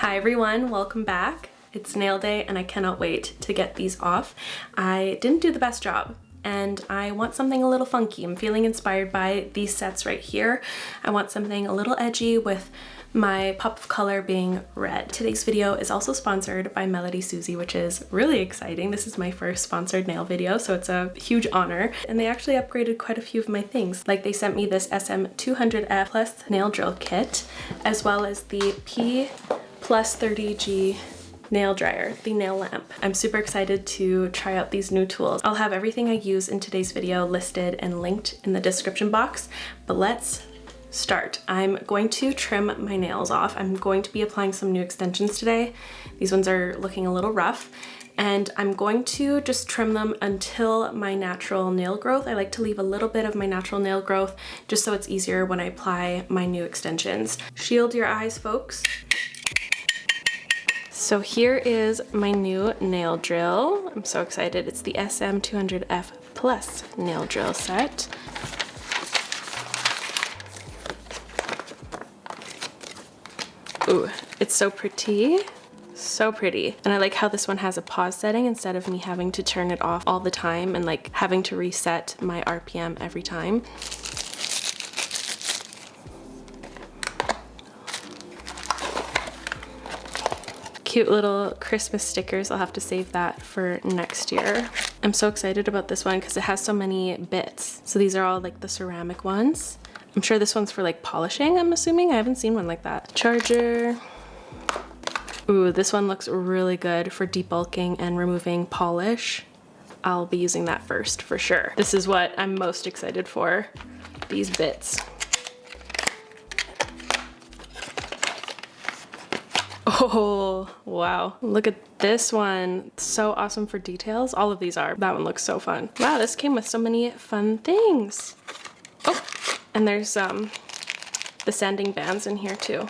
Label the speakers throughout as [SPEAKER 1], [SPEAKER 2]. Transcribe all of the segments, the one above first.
[SPEAKER 1] Hi everyone, welcome back. It's nail day and I cannot wait to get these off. I didn't do the best job and I want something a little funky. I'm feeling inspired by these sets right here. I want something a little edgy with my pop of color being red. Today's video is also sponsored by MelodySusie, which is really exciting. This is my first sponsored nail video, so it's a huge honor. And they actually upgraded quite a few of my things. Like they sent me this SM200F PLUS nail drill kit, as well as the PLUS 30G nail dryer, the nail lamp. I'm super excited to try out these new tools. I'll have everything I use in today's video listed and linked in the description box, but let's start. I'm going to trim my nails off. I'm going to be applying some new extensions today. These ones are looking a little rough, and I'm going to just trim them until my natural nail growth. I like to leave a little bit of my natural nail growth just so it's easier when I apply my new extensions. Shield your eyes, folks. So here is my new nail drill. I'm so excited. It's the SM200F PLUS nail drill set. Ooh, it's so pretty. So pretty. And I like how this one has a pause setting instead of me having to turn it off all the time and like having to reset my RPM every time. Cute little Christmas stickers. I'll have to save that for next year. I'm so excited about this one because it has so many bits. So these are all like the ceramic ones. I'm sure this one's for like polishing, I'm assuming. I haven't seen one like that. Charger. Ooh, this one looks really good for debulking and removing polish. I'll be using that first for sure. This is what I'm most excited for, these bits. Oh, wow. Look at this one. So awesome for details. All of these are. That one looks so fun. Wow, this came with so many fun things. Oh, and there's the sanding bands in here too.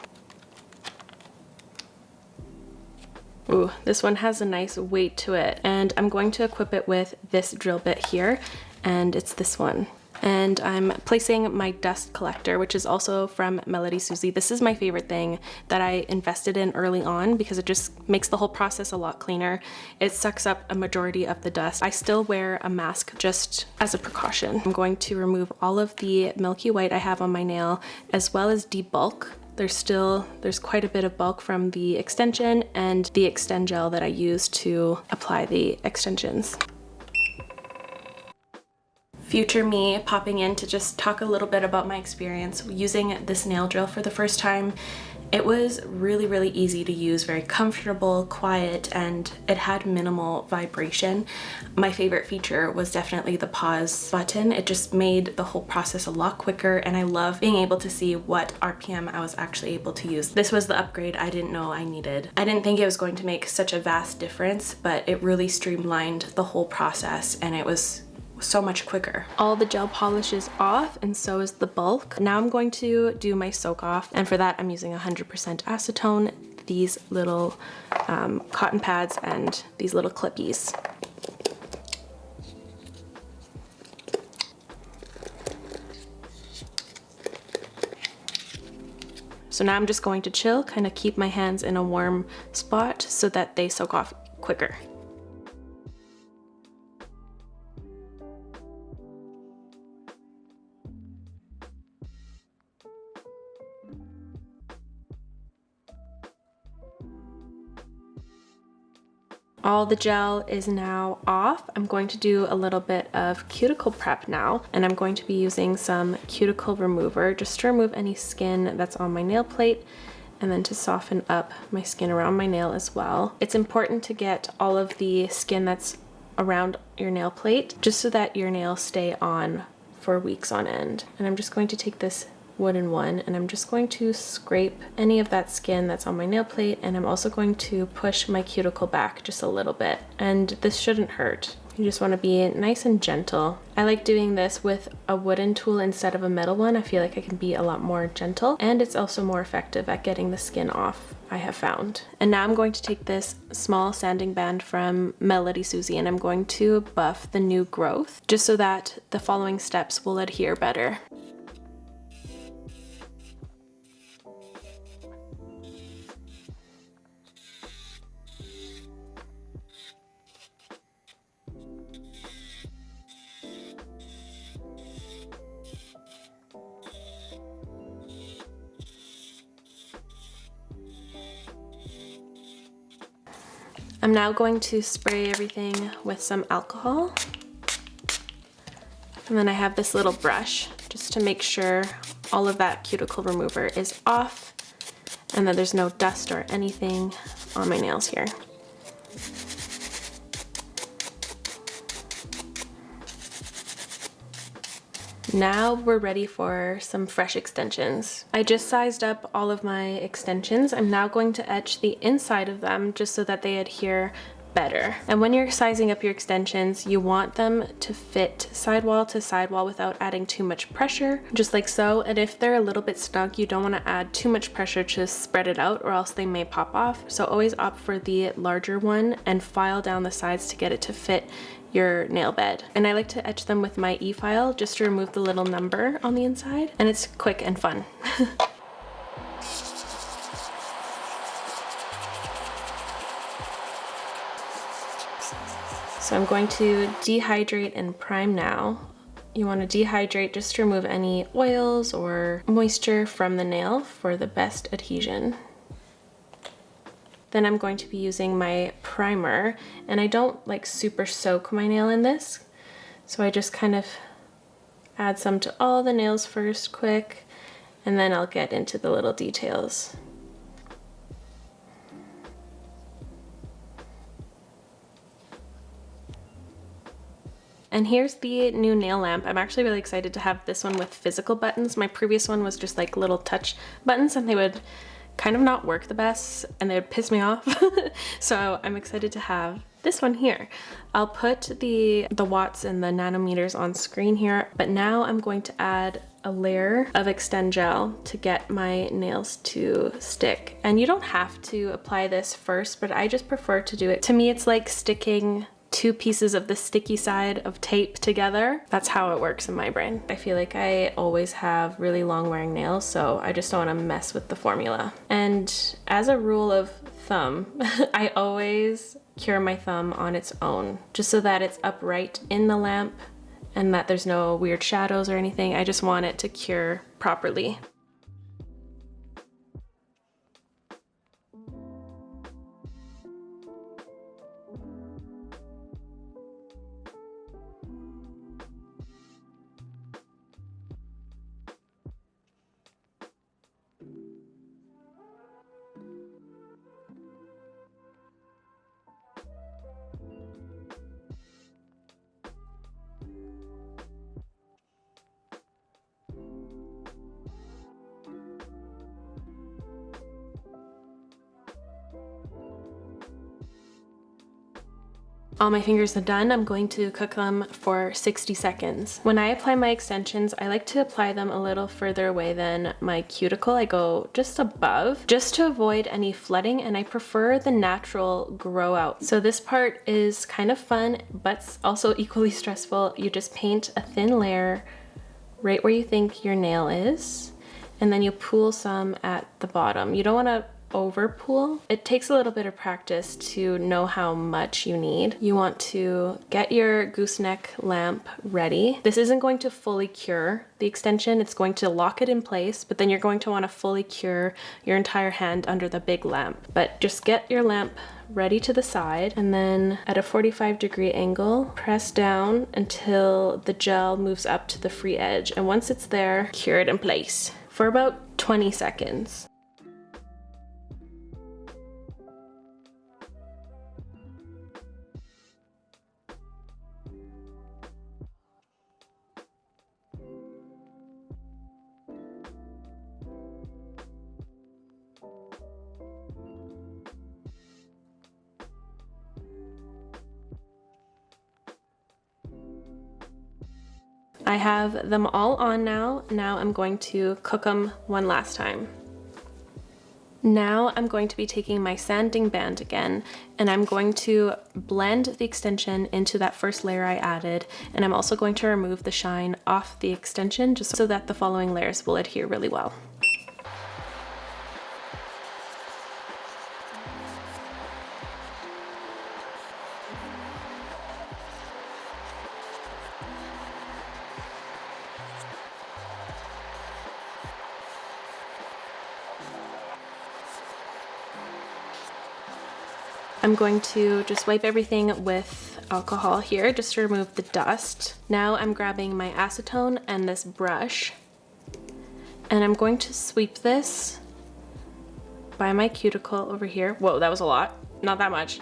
[SPEAKER 1] Ooh, this one has a nice weight to it, and I'm going to equip it with this drill bit here, and it's this one. And I'm placing my dust collector, which is also from MelodySusie. This is my favorite thing that I invested in early on because it just makes the whole process a lot cleaner. It sucks up a majority of the dust. I still wear a mask just as a precaution. I'm going to remove all of the milky white I have on my nail, as well as debulk. There's quite a bit of bulk from the extension and the extend gel that I use to apply the extensions. Future me popping in to just talk a little bit about my experience using this nail drill for the first time. It was really, really easy to use, very comfortable, quiet, and it had minimal vibration. My favorite feature was definitely the pause button. It just made the whole process a lot quicker, and I love being able to see what RPM I was actually able to use. This was the upgrade I didn't know I needed. I didn't think it was going to make such a vast difference, but it really streamlined the whole process, and it was so much quicker. All the gel polish is off, and so is the bulk. Now I'm going to do my soak off, and for that I'm using 100% acetone, these little cotton pads, and these little clippies. So now I'm just going to chill, kind of keep my hands in a warm spot so that they soak off quicker. All the gel is now off. I'm going to do a little bit of cuticle prep now, and I'm going to be using some cuticle remover just to remove any skin that's on my nail plate and then to soften up my skin around my nail as well. It's important to get all of the skin that's around your nail plate just so that your nails stay on for weeks on end. And I'm just going to take this wooden one, and I'm just going to scrape any of that skin that's on my nail plate, and I'm also going to push my cuticle back just a little bit, and this shouldn't hurt. You just want to be nice and gentle. I like doing this with a wooden tool instead of a metal one. I feel like I can be a lot more gentle, and it's also more effective at getting the skin off, I have found. And now I'm going to take this small sanding band from MelodySusie, and I'm going to buff the new growth just so that the following steps will adhere better. I'm now going to spray everything with some alcohol. And then I have this little brush just to make sure all of that cuticle remover is off and that there's no dust or anything on my nails here. Now we're ready for some fresh extensions. I just sized up all of my extensions. I'm now going to etch the inside of them just so that they adhere better. And when you're sizing up your extensions, you want them to fit sidewall to sidewall without adding too much pressure, just like so. And if they're a little bit snug, you don't want to add too much pressure to spread it out or else they may pop off. So always opt for the larger one and file down the sides to get it to fit your nail bed. And I like to etch them with my e-file just to remove the little number on the inside, and it's quick and fun. So I'm going to dehydrate and prime now. You want to dehydrate just to remove any oils or moisture from the nail for the best adhesion. Then I'm going to be using my primer, and I don't like super soak my nail in this. So I just kind of add some to all the nails first quick, and then I'll get into the little details. And here's the new nail lamp. I'm actually really excited to have this one with physical buttons. My previous one was just like little touch buttons, and they would kind of not work the best and they would piss me off. So I'm excited to have this one here. I'll put the watts and the nanometers on screen here, but now I'm going to add a layer of extend gel to get my nails to stick. And you don't have to apply this first, but I just prefer to do it. To me, it's like sticking two pieces of the sticky side of tape together. That's how it works in my brain. I feel like I always have really long wearing nails, so I just don't want to mess with the formula. And as a rule of thumb, I always cure my thumb on its own, just so that it's upright in the lamp and that there's no weird shadows or anything. I just want it to cure properly. All my fingers are done. I'm going to cook them for 60 seconds. When I apply my extensions, I like to apply them a little further away than my cuticle. I go just above, just to avoid any flooding, and I prefer the natural grow out. So this part is kind of fun, but also equally stressful. You just paint a thin layer right where you think your nail is, and then you pool some at the bottom. You don't want to over pool. It takes a little bit of practice to know how much you need. You want to get your gooseneck lamp ready. This isn't going to fully cure the extension. It's going to lock it in place, but then you're going to want to fully cure your entire hand under the big lamp. But just get your lamp ready to the side, and then at a 45-degree angle, press down until the gel moves up to the free edge. And once it's there, cure it in place for about 20 seconds. I have them all on now. Now I'm going to cook them one last time. Now I'm going to be taking my sanding band again, and I'm going to blend the extension into that first layer I added, and I'm also going to remove the shine off the extension just so that the following layers will adhere really well. I'm going to just wipe everything with alcohol here just to remove the dust. Now I'm grabbing my acetone and this brush, and I'm going to sweep this by my cuticle over here. Whoa, that was a lot. Not that much.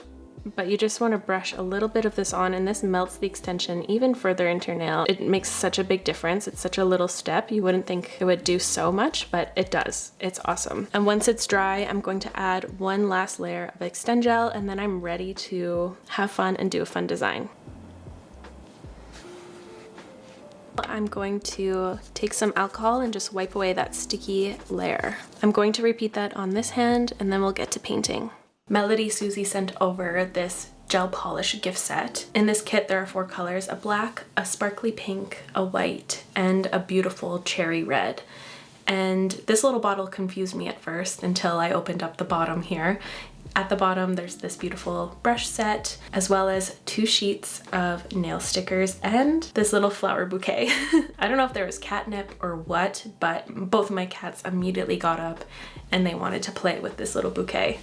[SPEAKER 1] But you just want to brush a little bit of this on, and this melts the extension even further into your nail. It makes such a big difference. It's such a little step. You wouldn't think it would do so much, but it does. It's awesome. And once it's dry, I'm going to add one last layer of Extend Gel, and then I'm ready to have fun and do a fun design. I'm going to take some alcohol and just wipe away that sticky layer. I'm going to repeat that on this hand, and then we'll get to painting. MelodySusie sent over this gel polish gift set. In this kit there are 4 colors: a black, a sparkly pink, a white, and a beautiful cherry red. And this little bottle confused me at first until I opened up the bottom here. At the bottom there's this beautiful brush set, as well as 2 sheets of nail stickers and this little flower bouquet. I don't know if there was catnip or what, but both of my cats immediately got up and they wanted to play with this little bouquet.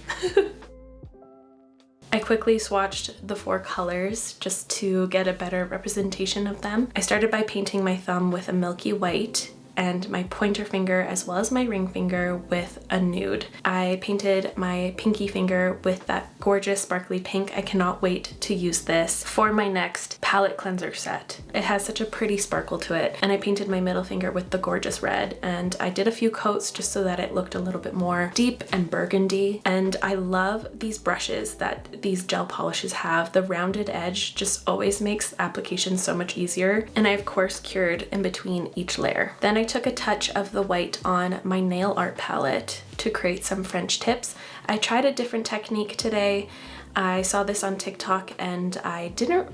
[SPEAKER 1] I quickly swatched the 4 colors just to get a better representation of them. I started by painting my thumb with a milky white and my pointer finger as well as my ring finger with a nude. I painted my pinky finger with that gorgeous sparkly pink. I cannot wait to use this for my next palette cleanser set. It has such a pretty sparkle to it. And I painted my middle finger with the gorgeous red, and I did a few coats just so that it looked a little bit more deep and burgundy. And I love these brushes that these gel polishes have. The rounded edge just always makes application so much easier. And I of course cured in between each layer. Then I took a touch of the white on my nail art palette to create some French tips. I tried a different technique today. I saw this on TikTok and I didn't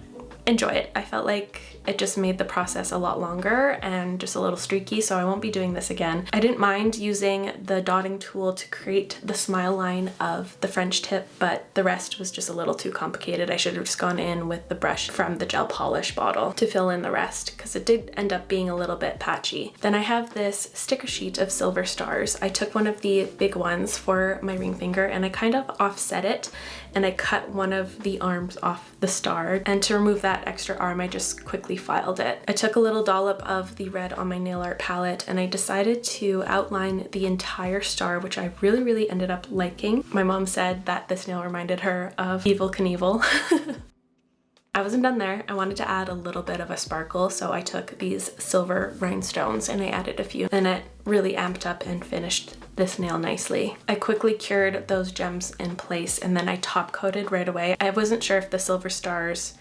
[SPEAKER 1] enjoy it. I felt like it just made the process a lot longer and just a little streaky, so I won't be doing this again. I didn't mind using the dotting tool to create the smile line of the French tip, but the rest was just a little too complicated. I should have just gone in with the brush from the gel polish bottle to fill in the rest, because it did end up being a little bit patchy. Then I have this sticker sheet of silver stars. I took one of the big ones for my ring finger and I kind of offset it, and I cut one of the arms off the star, and to remove that extra arm I just quickly filed it. I took a little dollop of the red on my nail art palette and I decided to outline the entire star, which I really ended up liking. My mom said that this nail reminded her of Evel Knievel. I wasn't done there. I wanted to add a little bit of a sparkle, so I took these silver rhinestones and I added a few, and it really amped up and finished this nail nicely. I quickly cured those gems in place and then I top coated right away. I wasn't sure if the silver stars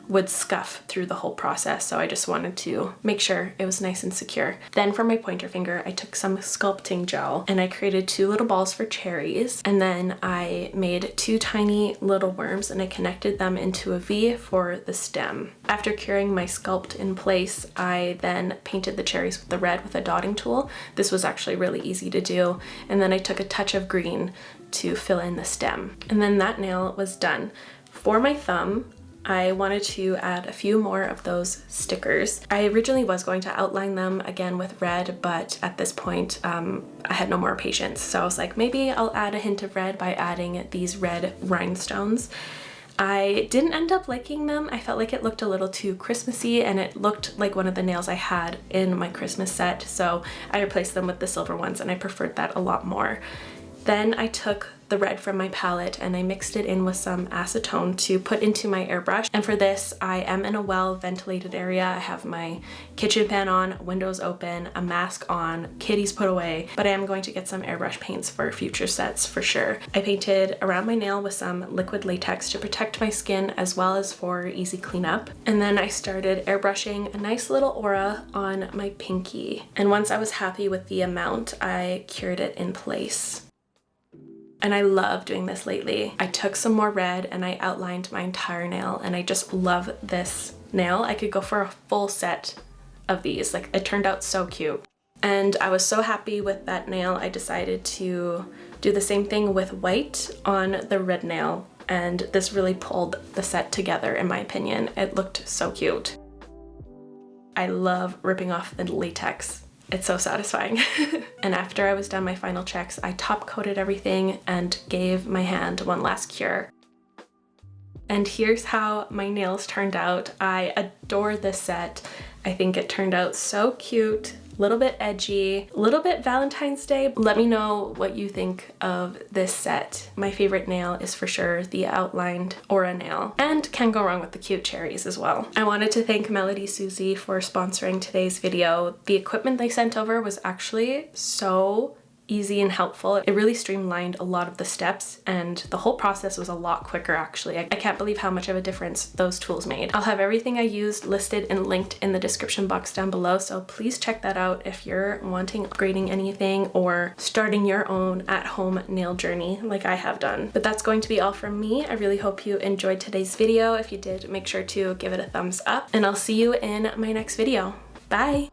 [SPEAKER 1] would scuff through the whole process, so I just wanted to make sure it was nice and secure. Then for my pointer finger, I took some sculpting gel and I created 2 little balls for cherries, and then I made 2 tiny little worms and I connected them into a V for the stem. After curing my sculpt in place, I then painted the cherries with the red with a dotting tool. This was actually really easy to do, and then I took a touch of green to fill in the stem. And then that nail was done. For my thumb, I wanted to add a few more of those stickers. I originally was going to outline them again with red, but at this point I had no more patience. So I was like, maybe I'll add a hint of red by adding these red rhinestones. I didn't end up liking them. I felt like it looked a little too Christmassy and it looked like one of the nails I had in my Christmas set, so I replaced them with the silver ones and I preferred that a lot more. Then I took the red from my palette and I mixed it in with some acetone to put into my airbrush. And for this, I am in a well-ventilated area. I have my kitchen fan on, windows open, a mask on, kitties put away, but I am going to get some airbrush paints for future sets for sure. I painted around my nail with some liquid latex to protect my skin as well as for easy cleanup. And then I started airbrushing a nice little aura on my pinky. And once I was happy with the amount, I cured it in place. And I love doing this lately. I took some more red and I outlined my entire nail, and I just love this nail. I could go for a full set of these. Like, it turned out so cute. And I was so happy with that nail, I decided to do the same thing with white on the red nail, and this really pulled the set together in my opinion. It looked so cute. I love ripping off the latex. It's so satisfying. And after I was done my final checks, I top coated everything and gave my hand one last cure. And here's how my nails turned out. I adore this set. I think it turned out so cute, a little bit edgy, a little bit Valentine's Day. Let me know what you think of this set. My favorite nail is for sure the outlined Aura nail, and can't go wrong with the cute cherries as well. I wanted to thank MelodySusie for sponsoring today's video. The equipment they sent over was actually so easy and helpful. It really streamlined a lot of the steps, and the whole process was a lot quicker actually. I can't believe how much of a difference those tools made. I'll have everything I used listed and linked in the description box down below, so please check that out if you're wanting upgrading anything or starting your own at-home nail journey like I have done. But that's going to be all from me. I really hope you enjoyed today's video. If you did, make sure to give it a thumbs up, and I'll see you in my next video. Bye!